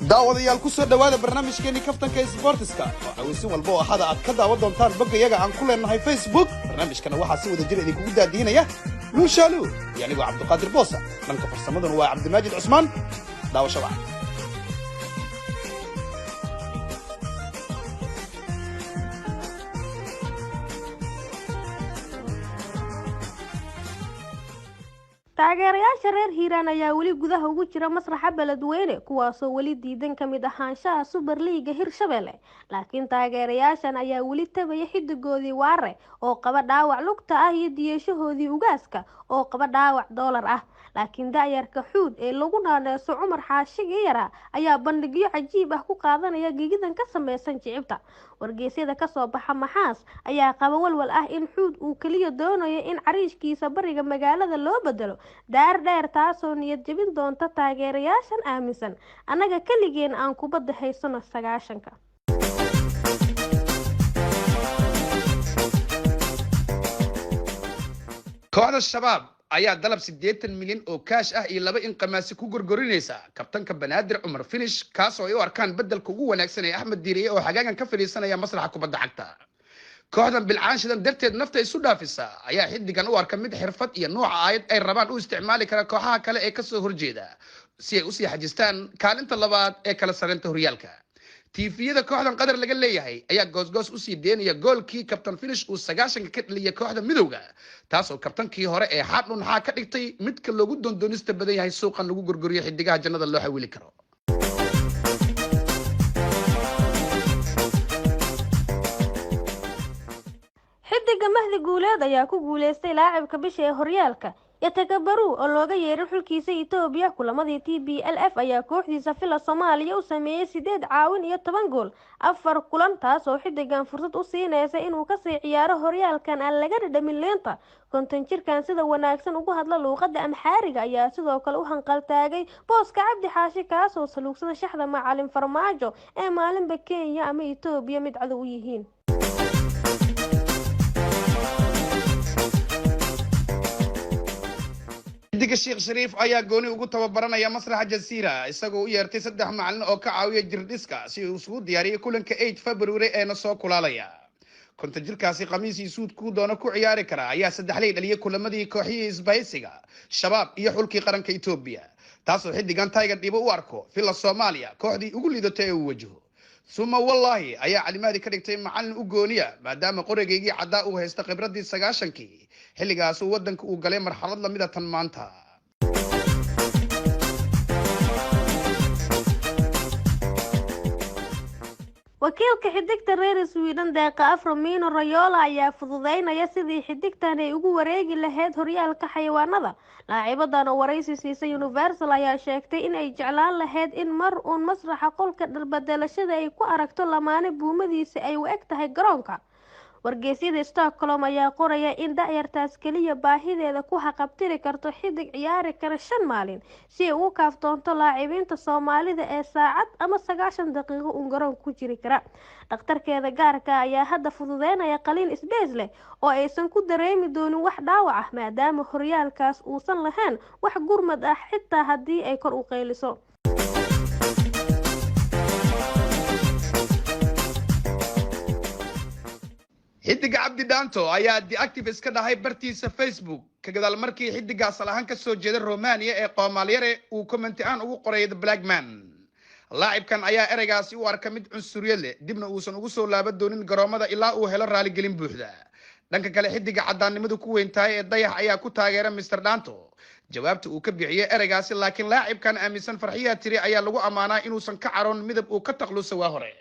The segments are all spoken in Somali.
daawadayaal ku soo dhawaada barnaamijkeeni kaftanka sportiska oo cawaysin walba oo ahada aad ka daawan doontaan boggayaga aan ku leenahay Facebook. barnaamijkana waxaa si wada jir idinkugu daadiinaya luushaalu iyo anigoo cabdiqaadir boosa. dhanka farsamaduna waa cabdimaajid cusmaan. daawasho wacan. taageerayaasha reer Hiiraan ayaa wali gudaha ugu jira masraxa Beledweyne kuwaasoo wali diidan kamid ahaanshaha Super League Hirshabelle, laakiin taageerayaashan ayaa wali tabaya xidigoodii Waare oo qaba dhaawac lugta ah iyo diyashahoodii Ugaaska oo qaba dhaawac dollar ah. laakiin daayarka xuud ee lagu naaneyso Cumar Xaashiga yara ayaa bandhigyo cajiib ah ku qaadanaya gigidan ka sameeysan jicibta. wargeysyada ka soo baxa Maxaas ayaa qaba walwal ah in xuud uu kaliya doonayo in cariishkiisa bariga magaalada loo bedelo daar dheer taasoo niyad jabin doonta taageerayaashan aaminsan anaga kaligeen aan kubadda haysano 90ka. kooxda shabaab ayaa dalab 80 milyan oo kaash ah iyo laba inqamaasi ku gorgorinaysa kabtanka Banaadir Cumar Finish kaasoo ay u arkaan bedelka ugu wanaagsan ee Axmed Diiriye oo xagaagan ka fadhiisanaya masraxa kubadda cagta. kooxdan bilcaanshadan darteed nafta isu dhaafisa ayaa xidigan u arka mid xirfad iyo nooca aayad ay rabaan u isticmaali kara kooxaha kale ee ka soo horjeeda si ay u sii xajistaan kaalinta labaad ee kala sareynta horyaalka. tiifiyada kooxdan qadar laga leeyahay ayaa goosgoos u sii deynaya goolkii kabtan Finish uu 90 ka dhaliyay kooxda midowga, taasoo kabtankii hore ee xadhun xaa ka dhigtay midka loogu doondoonista badan yahay suuqan lagu gorgoriyo xidigaha jannada loo xawili karo. xidiga Mahdi Guuleed ayaa ku guuleystay laacibka bisha ee horyaalka Yatagabaru oo looga yeeray xulkiisa Itoobiya. kulamadii TPLF ayaa kooxdiisa Fila Soomaaliya u sameeyay 8 caawin iyo 10 gool 4 kulan, taasoo xidigan fursad u siinaysa inuu ka sii ciyaaro horyaalkan aan laga dhadhamin leenta. konton jirkan sida wanaagsan ugu hadla luuqadda Amxaariga ayaa sidoo kale u hanqal taagay booska Cabdi Xaashi kaasoo saluugsada shaxda macalin Farmaajo ee maalinba Kenya ama Itoobiya mid cadow u yihiin. xidiga Sheekh Shariif ayaa gooni ugu tababaranaya masraxa Jasiira isagoo u yeertay 3 macalin oo ka caawiya jirdhiska si uu isugu diyaariyo kulanka 8 February ee soo kulaalaya. konton jirkaasi khamiisii suud ku doona ku ciyaari kara ayaa 3 lay dhaliyay kulamadii kooxihii isbahaysiga Shabaab iyo xulkii qaranka Itoobiya, taasoo xidigan Tiger dhibo u arko Fila Soomaaliya kooxdii ugu liidatay ee uu wajaho. suma wallahi ayaa calimaadi ka dhigtay macalin u gooniya maadaama qorageygii caddaa uu haysta khibradii 90kii xilligaas uu wadanka uu galay marxalad lamid ah tan maanta. wakiilka xidigta reer Sweden Deeqa Afromino Rayola ayaa fududeynaya sidii xidigtan ay ugu wareegi lahayd horyaalka xayawaanada. laacibadan oo waraysi siisay Universal ayaa sheegtay in ay jeclaan lahayd in mar uun masraxa qolka dhalbadelashada ay ku aragto lamaane buumadiisa ay u eg tahay garoonka. wargeysyada Stockholm ayaa qoraya in daayartaas kaliya baahideeda ku haqabtiri karto xidig ciyaari kara 5 maalin si ay u kaaftoonto laacibiinta Soomaalida ee saacad ama 90 daqiiqo uu garoonka ku jiri kara. dhakhtarkeeda gaarka ayaa hadda fududeynaya qaliin isbees leh oo aysan ku dareemi doonin wax dhaawac ah maadaama horyaalkaas uusan lahayn wax gurmad ah xitaa haddii ay kor u qeyliso. xidiga Cabdi Dhaanto ayaa deactive iska dhahay bartiisa Facebook ka gadaal markii xidigaas lahan ka soo jeeday Romania ee Qoomaaliyare uu comment aan ugu qoray The Black Man. laacibkan ayaa ereygaasi u arka mid cunsuriyad leh dibna uusan ugu soo laaban doonin garoomada ilaa uu helo raali gelin buuxda. dhanka kale xidiga cadaannimadu ku weyntahay ee Dayax ayaa ku taageeray Mr Dhaanto jawaabta uu ka bixiyay ereygaasi, laakiin laacibkan aaminsan farxiya tiri ayaa lagu amaanaa inuusan ka caroon midab uu ka taqluuso waa hore.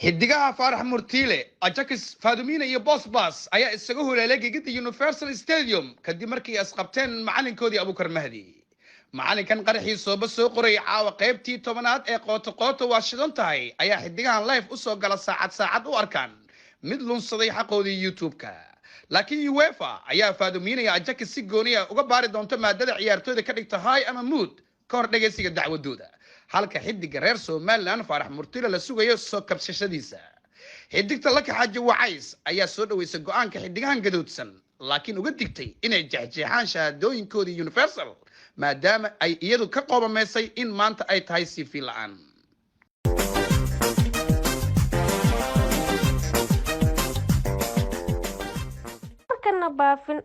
xidigaha Faarax Murtiile, Ajax Fadumina iyo Bosbas ayaa isaga huleelay gigida Universal Stadium kadib markii ay asqabteen macalinkoodii Abukar Mahdi. macalinkan qaraxii sooba soo qoray caawa qaybtii 10aad ee qoto waa shidan tahay ayaa xidigahan live u soo gala saacad u arkaan mid lunsaday xaqoodii YouTube-ka. laakiin UEFA ayaa Fadumina iyo Ajax si gooniya uga baari doonto maadada ciyaartooyda ka dhigta high ama mood ka hor dhageysiga dacwadooda. halka xidiga reer Somaliland Faarax Murtiile la sugayo soo kabsashadiisa. xidigta la kaxaji Wacays ayaa soo dhaweysay go'aanka xidigahan gadoodsan laakiin uga digtay inay jeexjeexaan shahaadooyinkoodii universal maadaama ay iyadu ka qoobameysay in maanta ay tahay CV la'aan.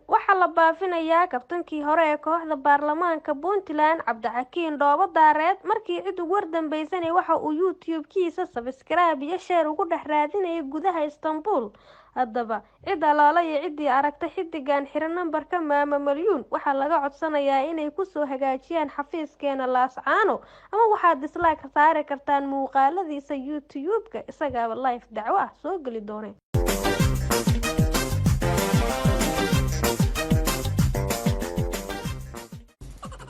waxaa la baafinayaa kabtankii hore ee kooxda baarlamaanka Puntland Cabdixakiin Dhoobo Daareed markii cid ugu wardambeysay waxa uu YouTube-kiisa subscribe iyo share ugu dhex raadinayay gudaha Istanbul. haddaba cid alaala iyo cidii aragtay xidigan xiran nambarka maama malyuun waxaa laga codsanayaa inay ku soo hagaajiyaan xafiiskeena Laascaano ama waxaad dislike saari kartaan muuqaaladiisa YouTube-ka isagaaba live dacwo ah soo gali doonay.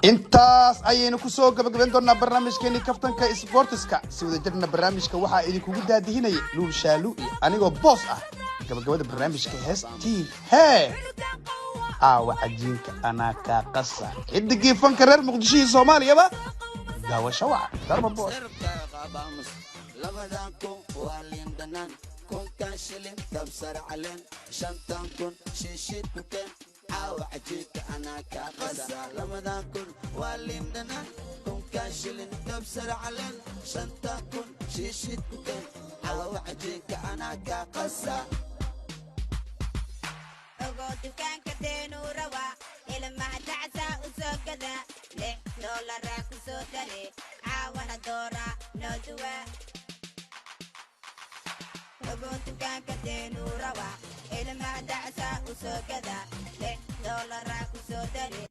intaas ayaynu ku soo gabagaban doonaa barnaamijkeeni kaftanka sportiska si wada jirna barnaamijka waxaa idinkugu daadihinaya Luul Shaalu iyo anigoo boos ah gabagabada barnaamijka heestii cajiinka anaa kaa qasa xidigii fanka reer Muqdisho iyo Soomaaliyaba daawasho waca darba boos shilin kabsar caleen 5,000 shishid kukeen عجيك أنا كقصة رمضان كن والمدنا كن كاشلين كبسر علن شنطة كن شيشت كن على عجيك أنا كقصة أقول كان كتين وروا إلى ما تعسى وسكذا ليه دولار راك وسودري عاونا دورا نودوا أقول كان كتين وروا إلى ما تعسى وسكذا $1 راك وسودري